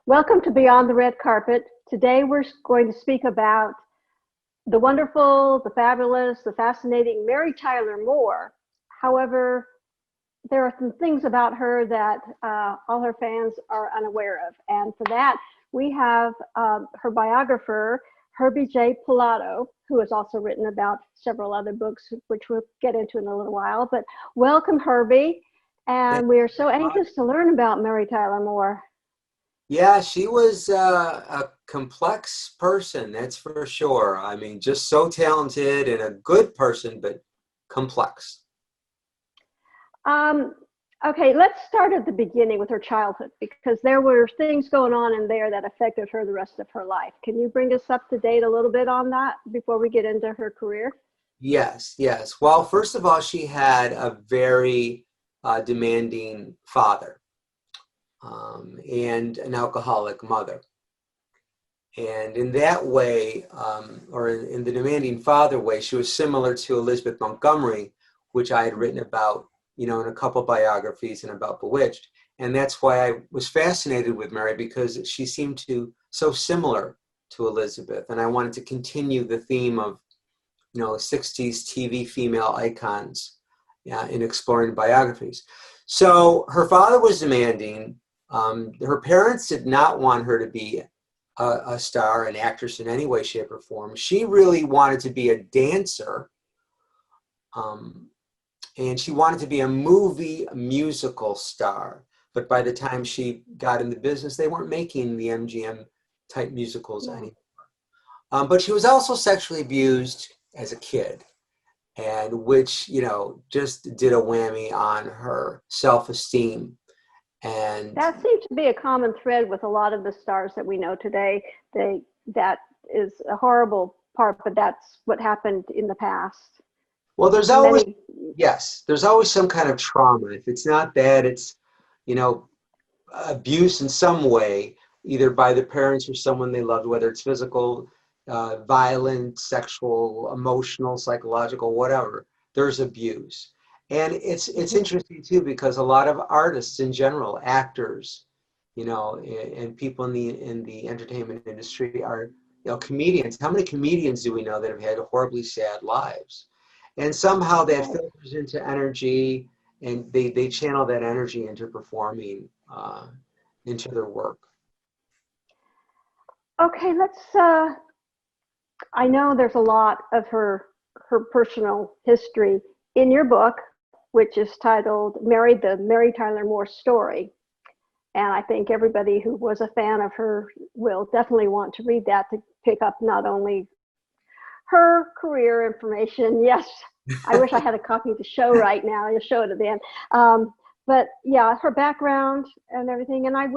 Welcome to Beyond the Red Carpet. Today we're going to speak about the wonderful, the fabulous, the fascinating Mary Tyler Moore. However, there are some things about her that all her fans are unaware of. And for that, we have her biographer, Herbie J. Pilato, who has also written about several other books, which we'll get into in a little while. But welcome, Herbie. And we are so anxious to learn about Mary Tyler Moore. Yeah, she was a complex person, that's for sure. I mean, just so talented and a good person, but complex. Okay, let's start at the beginning with her childhood, because there were things going on in there that affected her the rest of her life. Can you bring us up to date a little bit on that before we get into her career? Yes, yes. Well, first of all, she had a very demanding father and an alcoholic mother. And in that way, or in the demanding father way, she was similar to Elizabeth Montgomery, which I had written about, in a couple biographies and about Bewitched. And that's why I was fascinated with Mary, because she seemed so similar to Elizabeth. And I wanted to continue the theme of, 60s TV female icons in exploring biographies. So her father was demanding. Her parents did not want her to be a star, an actress in any way, shape, or form. She really wanted to be a dancer. And she wanted to be a musical star. But by the time she got in the business, they weren't making the MGM type musicals anymore. But she was also sexually abused as a kid, and which, just did a whammy on her self-esteem. And that seems to be a common thread with a lot of the stars that we know today. That is a horrible part, but that's what happened in the past. Well, there's always some kind of trauma. If it's not that, it's, abuse in some way, either by the parents or someone they loved, whether it's physical, violent, sexual, emotional, psychological, whatever. There's abuse. And it's interesting too, because a lot of artists in general, actors, and people in the entertainment industry are, comedians. How many comedians do we know that have had horribly sad lives? And somehow that filters into energy, and they channel that energy into performing, into their work. Okay, I know there's a lot of her personal history in your book, which is titled the Mary Tyler Moore Story. And I think everybody who was a fan of her will definitely want to read that, to pick up not only her career information. Yes, I wish I had a copy to show right now. You'll show it at the end. But yeah, her background and everything. And I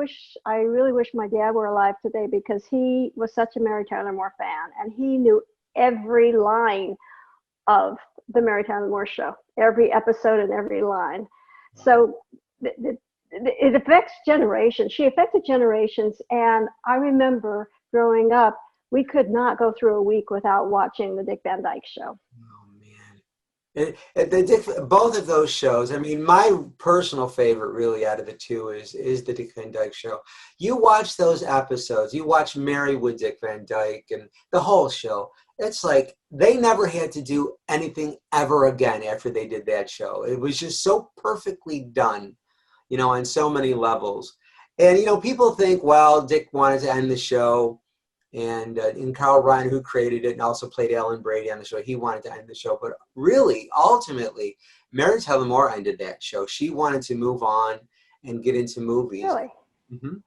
really wish my dad were alive today, because he was such a Mary Tyler Moore fan, and he knew every line of the Mary Tyler Moore show, every episode and every line. So it affects generations. She affected generations. And I remember growing up, we could not go through a week without watching the Dick Van Dyke Show. Oh, man. Both of those shows, I mean, my personal favorite really out of the two is the Dick Van Dyke Show. You watch those episodes, you watch Mary with Dick Van Dyke and the whole show. It's like they never had to do anything ever again after they did that show. It was just so perfectly done, on so many levels. And, people think, well, Dick wanted to end the show. And Carl Reiner, who created it and also played Alan Brady on the show, he wanted to end the show. But really, ultimately, Mary Tyler Moore ended that show. She wanted to move on and get into movies. Really? Mm-hmm.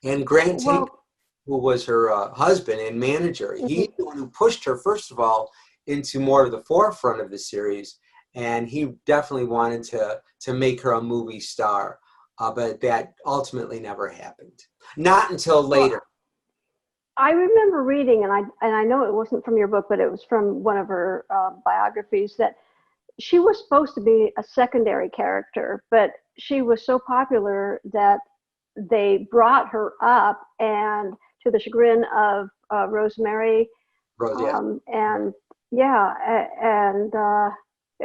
And Grant Tate, who was her husband and manager, he's the one who pushed her, first of all, into more of the forefront of the series. And he definitely wanted to make her a movie star. But that ultimately never happened. Not until later. I remember reading, and I know it wasn't from your book, but it was from one of her biographies, that she was supposed to be a secondary character, but she was so popular that they brought her up, and to the chagrin of Rosemary. And tell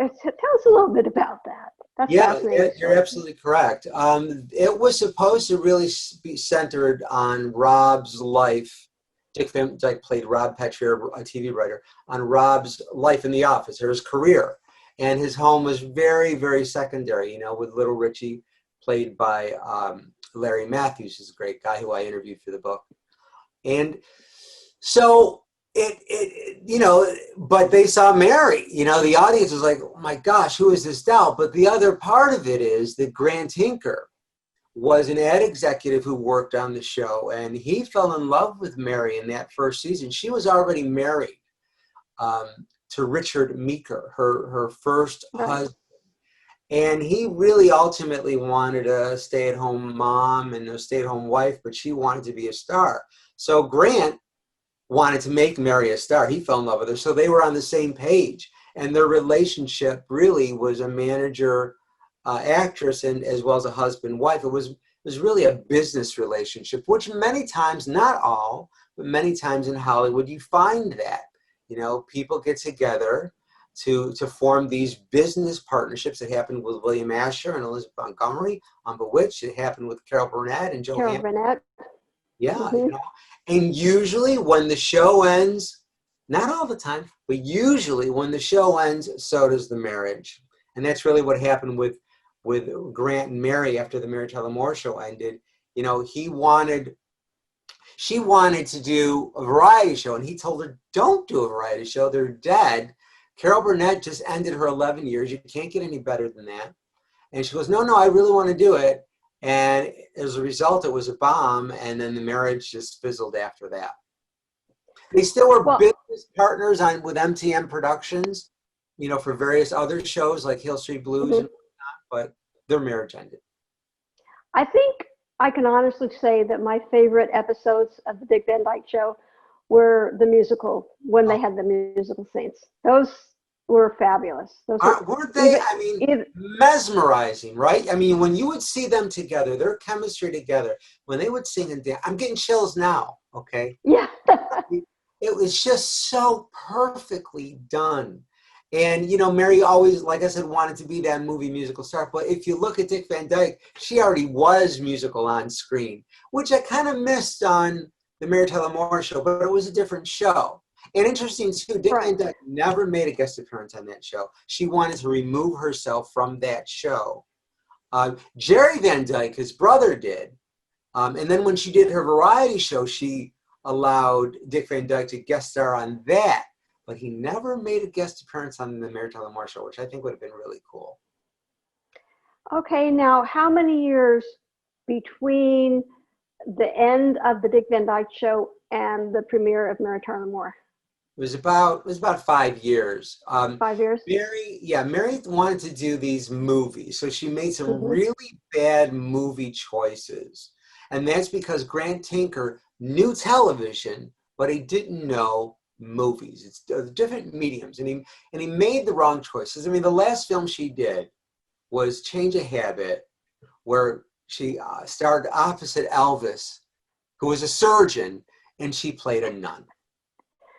us a little bit about that. That's Yeah, fascinating you're story. absolutely correct. It was supposed to really be centered on Rob's life. Dick Van Dyke played Rob Petrie, a TV writer, on Rob's life in the office, or his career. And his home was very, very secondary, with Little Richie, played by Larry Matthews, who's a great guy who I interviewed for the book. And so but they saw Mary, the audience was like, oh my gosh, who is this doll? But the other part of it is that Grant Tinker was an ad executive who worked on the show, and he fell in love with Mary in that first season. She was already married to Richard Meeker, her first Right. husband. And he really ultimately wanted a stay-at-home mom and a stay-at-home wife, but she wanted to be a star. So Grant wanted to make Mary a star. He fell in love with her. So they were on the same page. And their relationship really was a manager actress and as well as a husband wife. It was really a business relationship, which many times, not all, but many times in Hollywood, you find that. People get together to form these business partnerships. It happened with William Asher and Elizabeth Montgomery on Bewitched. It happened with Carol Burnett and Joe Carol Hamm. Burnett. Yeah, Mm-hmm. And usually when the show ends, not all the time, but usually when the show ends, so does the marriage. And that's really what happened with Grant and Mary after the Mary Tyler Moore show ended. She wanted to do a variety show, and he told her, don't do a variety show. They're dead. Carol Burnett just ended her 11 years. You can't get any better than that. And she goes, no, I really want to do it. And as a result, it was a bomb, and then the marriage just fizzled after that. They still were Well, business partners with MTM Productions, for various other shows like Hill Street Blues mhm. and whatnot, but their marriage ended. I think I can honestly say that my favorite episodes of the Dick Van Dyke Show were the musical, when they had the musical scenes. Those were fabulous. Those were Weren't they? even, I mean, even mesmerizing, right? I mean, when you would see them together, their chemistry together, when they would sing and dance, I'm getting chills now, okay? yeah. It was just so perfectly done. And, Mary always, like I said, wanted to be that movie musical star. But if you look at Dick Van Dyke, she already was musical on screen, which I kind of missed on the Mary Tyler Moore show, but it was a different show. And interesting, too, Dick Van Right. Dyke never made a guest appearance on that show. She wanted to remove herself from that show. Jerry Van Dyke, his brother, did. And then when she did her variety show, she allowed Dick Van Dyke to guest star on that. But he never made a guest appearance on the Mary Tyler Moore show, which I think would have been really cool. Okay, now how many years between the end of the Dick Van Dyke Show and the premiere of Mary Tyler Moore? It was about 5 years. 5 years? Mary wanted to do these movies, so she made some Mm-hmm. really bad movie choices, and that's because Grant Tinker knew television, but he didn't know movies. It's different mediums, and he made the wrong choices. I mean, the last film she did was Change a Habit, where she starred opposite Elvis, who was a surgeon, and she played a nun.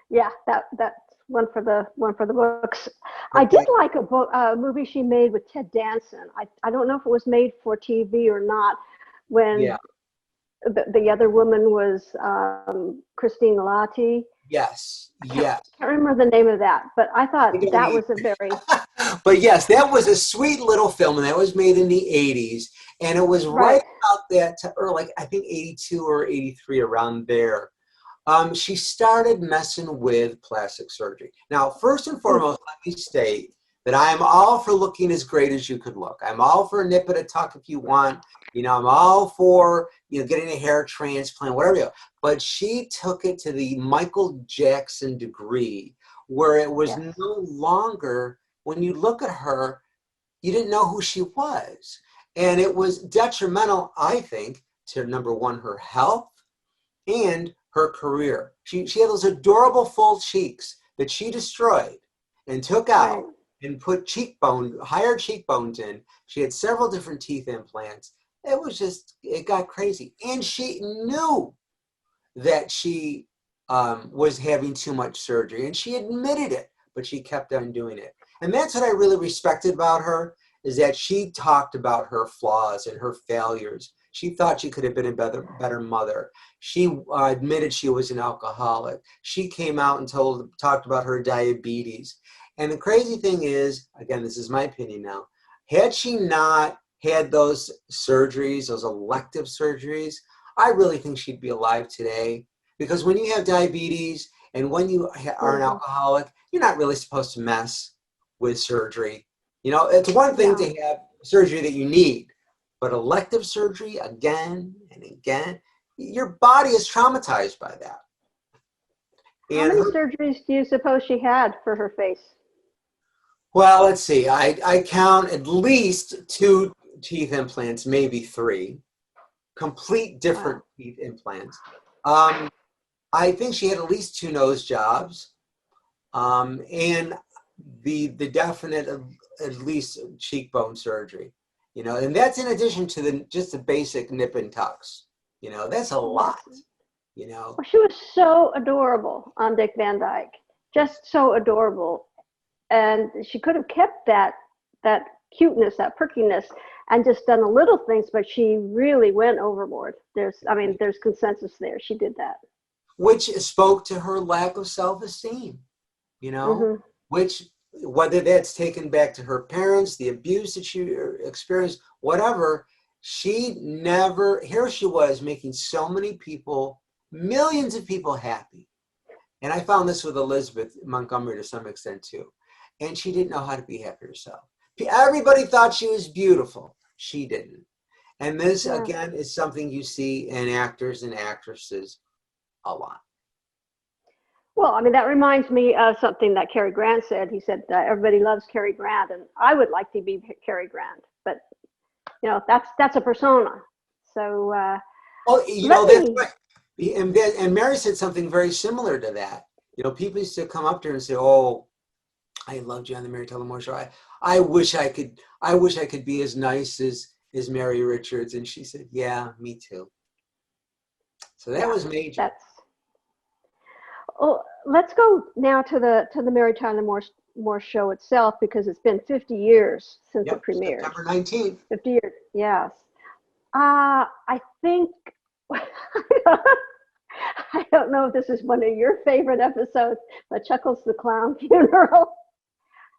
Yeah, that's one for the books. I did Okay. like a movie she made with Ted Danson. I don't know if it was made for TV or not. When Yeah. the other woman was Christine Lottie. Yes. Can't Yes. remember the name of that, but I thought I don't that either. was a very But yes, that was a sweet little film, and that was made in the 80s. And it was right right. about or like, I think 82 or 83, around there. She started messing with plastic surgery. Now, first and Mm, foremost, let me state that I am all for looking as great as you could look. I'm all for a nip and a tuck if you want. I'm all for, getting a hair transplant, whatever you want. But she took it to the Michael Jackson degree, where it was yes. no longer, when you look at her, you didn't know who she was. And it was detrimental, I think, to, number one, her health and her career. She had those adorable full cheeks that she destroyed and took Right. out and put higher cheekbones in. She had several different teeth implants. It got crazy. And she knew that she was having too much surgery, and she admitted it, but she kept on doing it. And that's what I really respected about her, is that she talked about her flaws and her failures. She thought she could have been a better mother. She admitted she was an alcoholic. She came out and talked about her diabetes. And the crazy thing is, again, this is my opinion now, had she not had those surgeries, those elective surgeries, I really think she'd be alive today. Because when you have diabetes and when you are an alcoholic, you're not really supposed to mess with surgery. You know, it's one thing to have surgery that you need, but elective surgery again and again, your body is traumatized by that. How many surgeries do you suppose she had for her face? Well, let's see. I count at least 2 teeth implants, maybe 3. Complete different teeth implants. I think she had at least 2 nose jobs, and the definite at least cheekbone surgery. You know, and that's in addition to just the basic nip and tucks. You know, that's a lot. You know, well, she was so adorable on Dick Van Dyke, just so adorable, and she could have kept that cuteness, that perkiness, and just done the little things, but she really went overboard. There's consensus there. She did that, which spoke to her lack of self-esteem. You know, which, whether that's taken back to her parents, the abuse that she experienced, whatever, she never, here she was making so many people, millions of people happy. And I found this with Elizabeth Montgomery to some extent too. And she didn't know how to be happy herself. Everybody thought she was beautiful. She didn't. And this, again, is something you see in actors and actresses a lot. Well, I mean, that reminds me of something that Cary Grant said. He said, everybody loves Cary Grant, and I would like to be Cary Grant, but, you know, that's a persona. So, well, you know, that's right. And Mary said something very similar to that. You know, people used to come up to her and say, oh, I loved you on the Mary Tyler Moore Show. I wish I could be as nice as Mary Richards. And she said, yeah, me too. So that was major. Oh, let's go now to the Mary Tyler Moore Show itself, because it's been 50 years since it premiered. September 19th. 50 years, yes. I think, I don't know if this is one of your favorite episodes, but Chuckles the Clown funeral.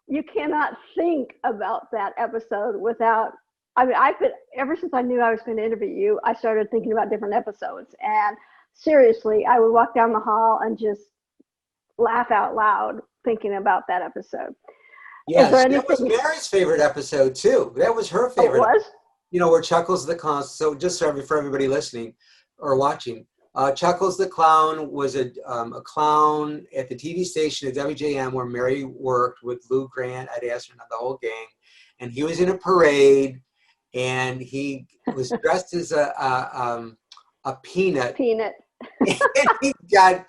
You cannot think about that episode without, I mean, ever since I knew I was going to interview you, I started thinking about different episodes. And seriously, I would walk down the hall and just laugh out loud thinking about that episode. Yes, that was Mary's favorite episode too. That was her favorite. Oh, it was? You know, where Chuckles the Clown, so just for everybody listening or watching, Chuckles the Clown was a clown at the TV station at WJM where Mary worked with Lou Grant, Ed Asner, and the whole gang. And he was in a parade, and he was dressed as a peanut. Peanut. And he got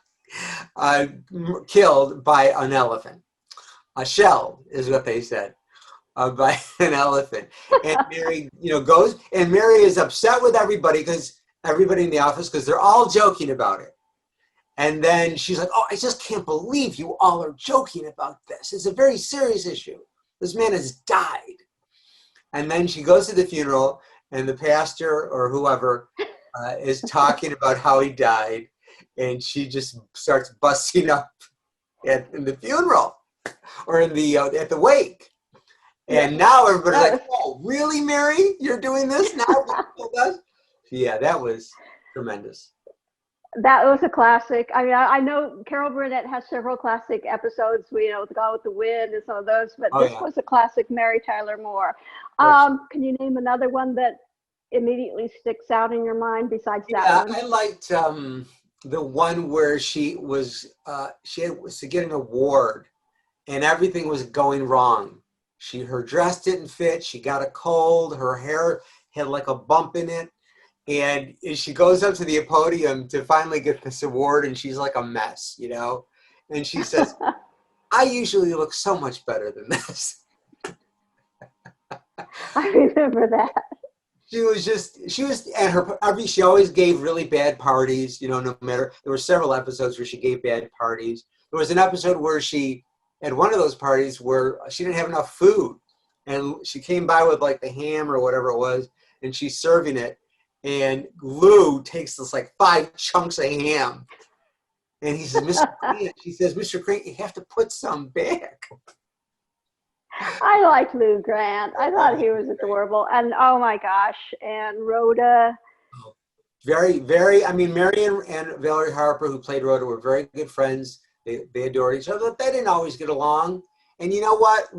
killed by an elephant. A shell is what they said. By an elephant. And Mary, you know, goes, and Mary is upset with everybody in the office, because they're all joking about it. And then she's like, oh, I just can't believe you all are joking about this. It's a very serious issue. This man has died. And then she goes to the funeral, and the pastor or whoever is talking about how he died. And she just starts busting up in the funeral or in the at the wake. And now everybody's like, oh, really, Mary? You're doing this now? Yeah, that was tremendous. That was a classic. I mean, I know Carol Burnett has several classic episodes, you know, The Gone with the Wind and some of those, but this was a classic Mary Tyler Moore. Can you name another one that immediately sticks out in your mind besides that one? I liked the one where she was to get an award and everything was going wrong. Her dress didn't fit. She got a cold. Her hair had like a bump in it. And she goes up to the podium to finally get this award, and she's like a mess, you know? And she says, I usually look so much better than this. I remember that. She always gave really bad parties, you know, no matter, there were several episodes where she gave bad parties. There was an episode where she, at one of those parties where she didn't have enough food. and she came by with like the ham or whatever it was, and she's serving it, and Lou takes this like 5 chunks of ham, and he says, Mr. Crane, she says, Mr. Crane, you have to put some back. I liked Lou Grant. I thought he was adorable. And oh my gosh, and Rhoda. Very, very, I mean, Mary and Valerie Harper, who played Rhoda, were very good friends. They adored each other, but they didn't always get along. And you know what?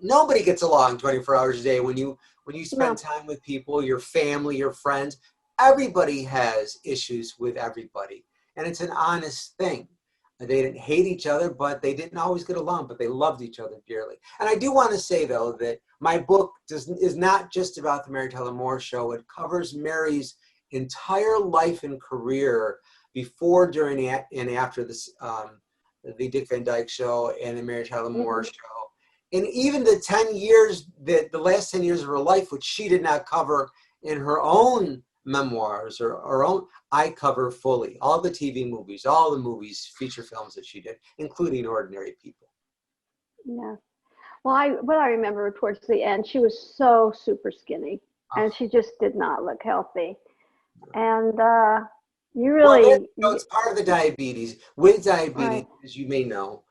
Nobody gets along 24 hours a day. When you spend time with people, your family, your friends, everybody has issues with everybody. And it's an honest thing. They didn't hate each other, but they didn't always get along, but they loved each other dearly. And I do want to say, though, that my book is not just about the Mary Tyler Moore Show. It covers Mary's entire life and career before, during, and after this, the Dick Van Dyke Show and the Mary Tyler Moore Show. And even the last 10 years of her life, which she did not cover in her own memoirs or her own, I cover fully. All the TV movies, all the movies, feature films that she did, including Ordinary People. Yeah. Well, what I remember towards the end, she was so super skinny, and she just did not look healthy. And you really... Well, it's part of the diabetes. With diabetes, right. as you may know,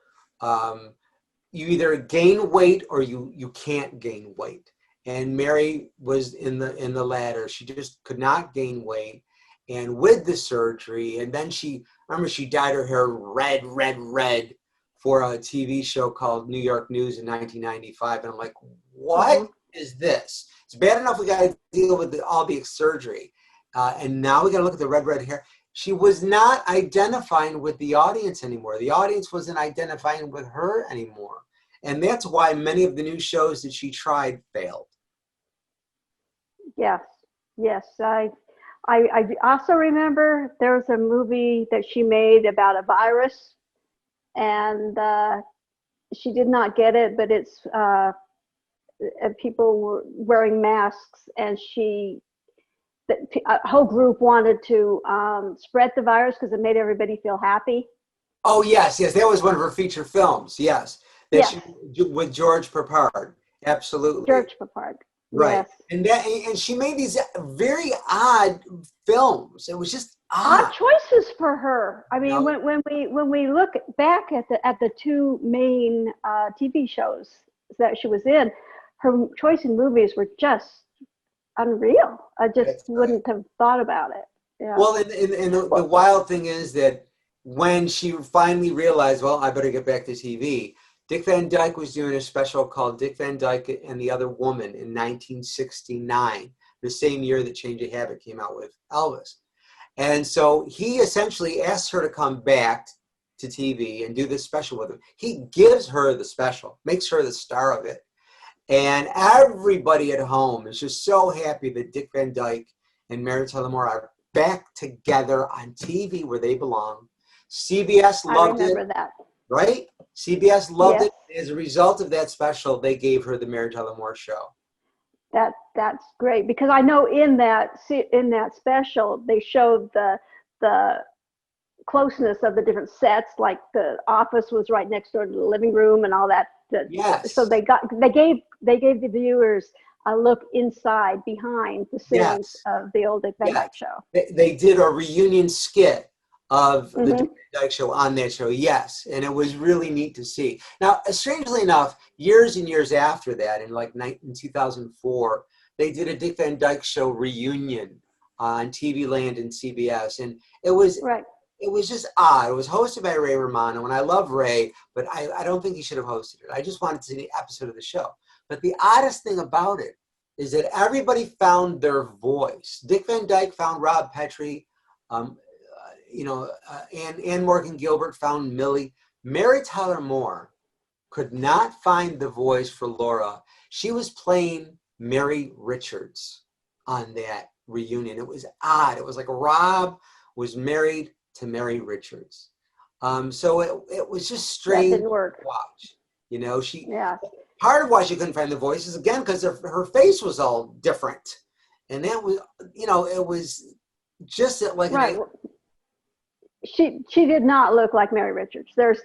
you either gain weight or you can't gain weight. And Mary was in the latter. She just could not gain weight. And with the surgery, and then she dyed her hair red for a TV show called New York News in 1995. And I'm like, what is this? It's bad enough we got to deal with all the surgery. And now we got to look at the red hair. She was not identifying with the audience anymore. The audience wasn't identifying with her anymore. And that's why many of the new shows that she tried failed. Yes. I also remember there was a movie that she made about a virus, and she did not get it, but it's people were wearing masks, and a whole group wanted to spread the virus because it made everybody feel happy. Oh, yes. That was one of her feature films, yes. With George Peppard, absolutely. George Peppard. Right. Yes. And she made these very odd films. It was just odd choices for her. I mean, when we look back at the 2 main TV shows that she was in, her choice in movies were just unreal. I just wouldn't have thought about it. Yeah. Well, and the wild thing is that when she finally realized, well, I better get back to TV, Dick Van Dyke was doing a special called Dick Van Dyke and the Other Woman in 1969, the same year that Change of Habit came out with Elvis. And so he essentially asked her to come back to TV and do this special with him. He gives her the special, makes her the star of it. And everybody at home is just so happy that Dick Van Dyke and Mary Tyler Moore are back together on TV where they belong. CBS loved it. I remember that. Right? CBS loved it. As a result of that special, they gave her the Mary Tyler Moore Show. That's great, because I know in that special they showed the closeness of the different sets, like the office was right next door to the living room and all that. Yes. So they gave the viewers a look inside behind the scenes of the old Dick Van Dyke Show. They did a reunion skit of the Dick Van Dyke Show on that show, yes, and it was really neat to see. Now, strangely enough, years and years after that, in 2004, they did a Dick Van Dyke Show reunion on TV Land and CBS, and it was just odd. It was hosted by Ray Romano, and I love Ray, but I don't think he should have hosted it. I just wanted to see the episode of the show. But the oddest thing about it is that everybody found their voice. Dick Van Dyke found Rob Petrie. Ann Morgan Gilbert found Millie. Mary Tyler Moore could not find the voice for Laura. She was playing Mary Richards on that reunion. It was odd. It was like Rob was married to Mary Richards. So it was just strange that didn't work. To watch. Part of why she couldn't find the voice is, again, because her face was all different. And that was, it was just like... Right. She did not look like Mary Richards. There's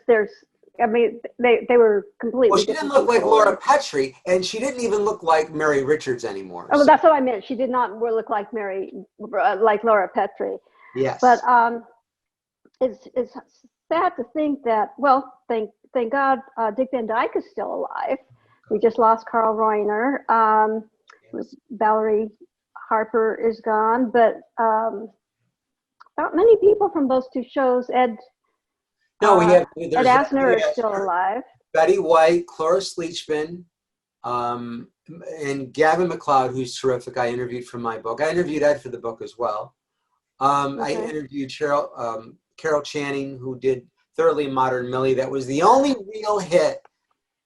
I mean, they were completely Well, she didn't different look like people. Laura Petrie, and she didn't even look like Mary Richards anymore. Oh, well, So, that's what I meant. She did not look like like Laura Petrie. But yes. it's sad to think that. Well, thank God, Dick Van Dyke is still alive. We just lost Carl Reiner. Yes. Valerie Harper is gone, but not many people from those two shows. No, Ed there's Asner is still alive. Betty White, Cloris Leachman, and Gavin MacLeod, who's terrific. I interviewed for my book. I interviewed Ed for the book as well. I Okay. interviewed Carol Channing, who did Thoroughly Modern Millie. That was the only real hit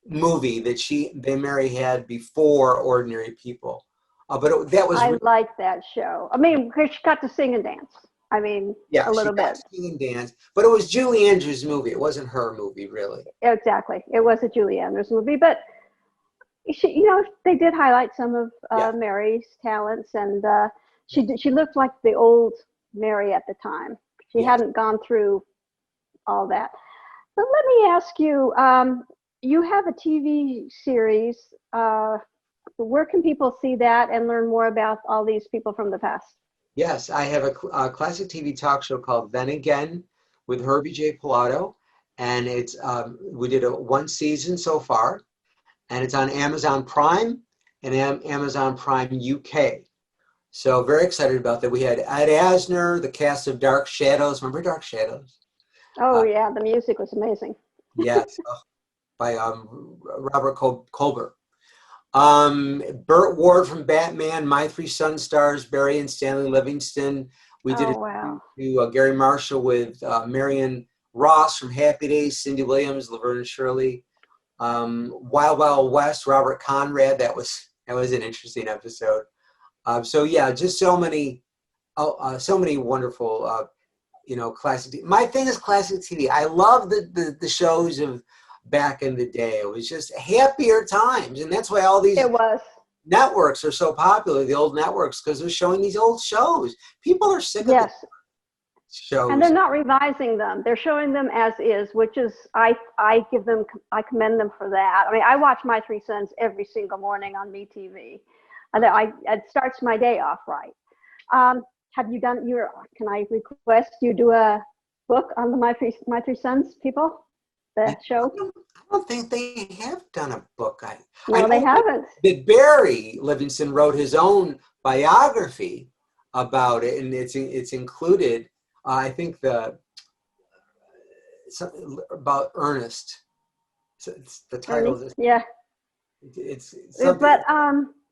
movie that Mary had before Ordinary People. That was I like that show. I mean, because she got to sing and dance. I mean, yeah, a she little got bit. to sing and dance, but it was Julie Andrews' movie. It wasn't her movie, really. Exactly. It was a Julie Andrews movie, but she, they did highlight some of Yeah. Mary's talents, and she looked like the old Mary at the time. She Yes. hadn't gone through all that. But let me ask you, you have a TV series. Where can people see that and learn more about all these people from the past? Yes, I have a classic TV talk show called Then Again with Herbie J. Pilato, and we did one season so far, and it's on Amazon Prime and Amazon Prime UK. So very excited about that. We had Ed Asner, the cast of Dark Shadows. Remember Dark Shadows? Oh yeah, the music was amazing. Yes, by Robert Colbert. Burt Ward from Batman, My Three Sons stars Barry and Stanley Livingston. We did Oh a wow. to Gary Marshall with Marion Ross from Happy Days, Cindy Williams, Laverne and Shirley. Wild Wild West, Robert Conrad. That was an interesting episode. So yeah, just so many wonderful classic. My thing is classic TV. I love the shows of back in the day. It was just happier times, and that's why all these It was. networks are so popular. The old networks, because they're showing these old shows. People are sick of the Yes. shows. And they're not revising them. They're showing them as is, which is I commend them for that. I mean, I watch My Three Sons every single morning on MeTV. And it starts my day off right. Have you done can I request you do a book on the My Three Sons people? The show? I don't think they have done a book. No, they haven't. That Barry Livingston wrote his own biography about it, and it's included. I think about Ernest. It's the title. Ernie? Yeah. It's something. But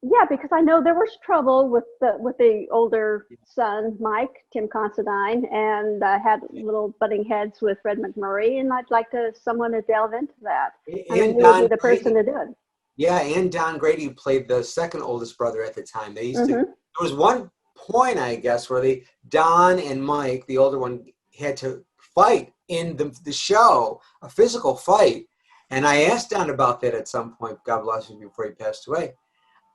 yeah, because I know there was trouble with the older son, Mike, Tim Considine, and had little butting heads with Fred McMurray, and I'd like someone to delve into that. And you would be the person to do it. Yeah, and Don Grady played the second oldest brother at the time. They used to. There was one point, I guess, where Don and Mike, the older one, had to fight in the show, a physical fight. And I asked Don about that at some point, God bless him, before he passed away.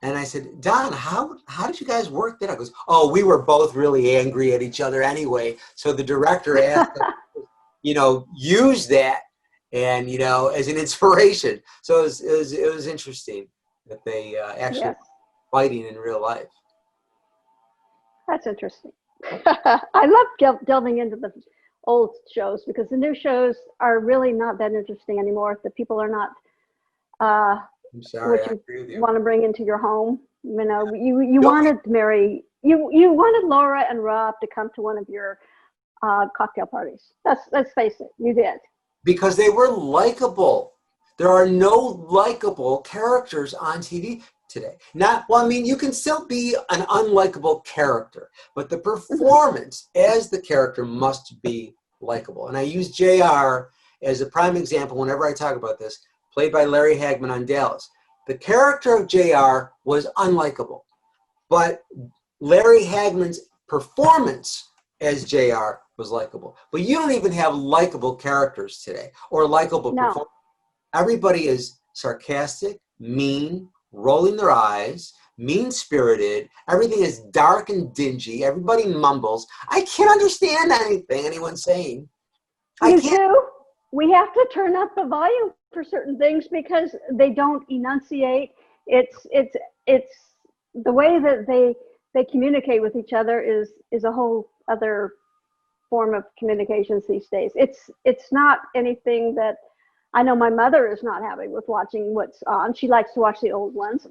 And I said, Don, how did you guys work that out? He goes, oh, we were both really angry at each other anyway. So the director asked us, use that and, as an inspiration. So it was interesting that they actually fighting in real life. That's interesting. I love delving into the old shows because the new shows are really not that interesting anymore. The people are not I'm sorry, what I agree with you. want to bring into your home. You wanted Mary, you wanted Laura and Rob to come to one of your cocktail parties. Let's face it, you did. Because they were likable. There are no likable characters on TV today. You can still be an unlikable character, but the performance as the character must be likable. And I use JR as a prime example whenever I talk about this, played by Larry Hagman on Dallas. The character of JR was unlikable, but Larry Hagman's performance as JR was likable. But you don't even have likable characters today or likable performers. Everybody is sarcastic, mean, rolling their eyes, mean-spirited. Everything is dark and dingy. Everybody mumbles. I can't understand anything anyone's saying. You too? we have to turn up the volume for certain things because they don't enunciate. It's the way that they communicate with each other is a whole other form of communications these days. It's not anything that I know my mother is not happy with watching what's on. She likes to watch the old ones.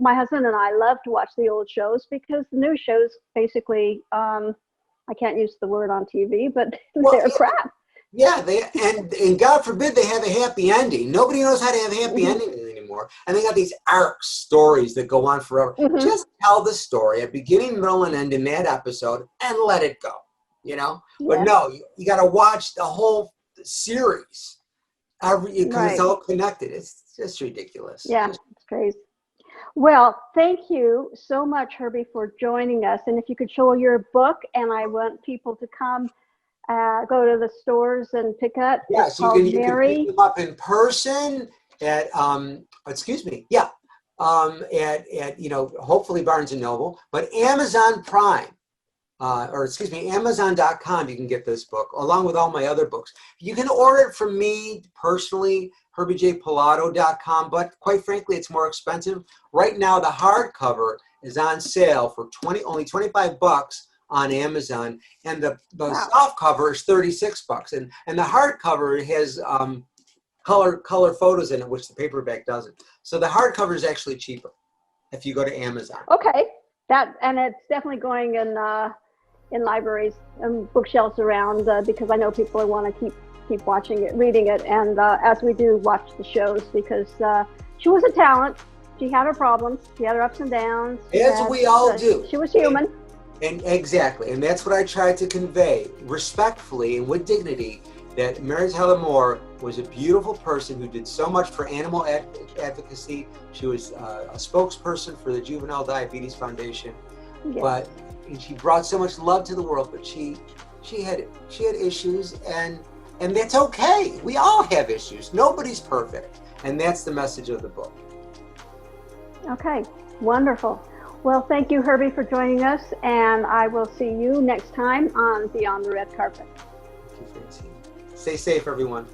My husband and I love to watch the old shows because the new shows basically, I can't use the word on TV, but they're crap. Yeah, and God forbid they have a happy ending. Nobody knows how to have a happy ending anymore. And they got these arc stories that go on forever. Just tell the story at beginning, middle, and end in that episode and let it go, you know? But no, you got to watch the whole series because it's all connected. It's just ridiculous. Yeah, it's crazy. Well, thank you so much, Herbie, for joining us. And if you could show your book, and I want people to come go to the stores and pick up. Yes, you can pick them up in person at at hopefully Barnes and Noble, but Amazon Prime Amazon.com. You can get this book along with all my other books. You can order it from me personally, HerbieJPilato.com, but quite frankly, it's more expensive right now. The hardcover is on sale for only $25 on Amazon, and the soft cover is $36, and the hardcover has color photos in it, which the paperback doesn't. So the hardcover is actually cheaper if you go to Amazon. Okay, and it's definitely going in libraries and bookshelves around because I know people want to keep watching it, reading it, and as we do watch the shows, because she was a talent. She had her problems. She had her ups and downs. As we all do. She was human. And exactly, and that's what I tried to convey respectfully and with dignity, that Mary Tyler Moore was a beautiful person who did so much for animal advocacy. She was a spokesperson for the Juvenile Diabetes Foundation, but she brought so much love to the world. But she had issues, and that's okay. We all have issues. Nobody's perfect, and that's the message of the book. Okay, wonderful. Well, thank you, Herbie, for joining us, and I will see you next time on Beyond the Red Carpet. Thank you, Francine. Stay safe, everyone.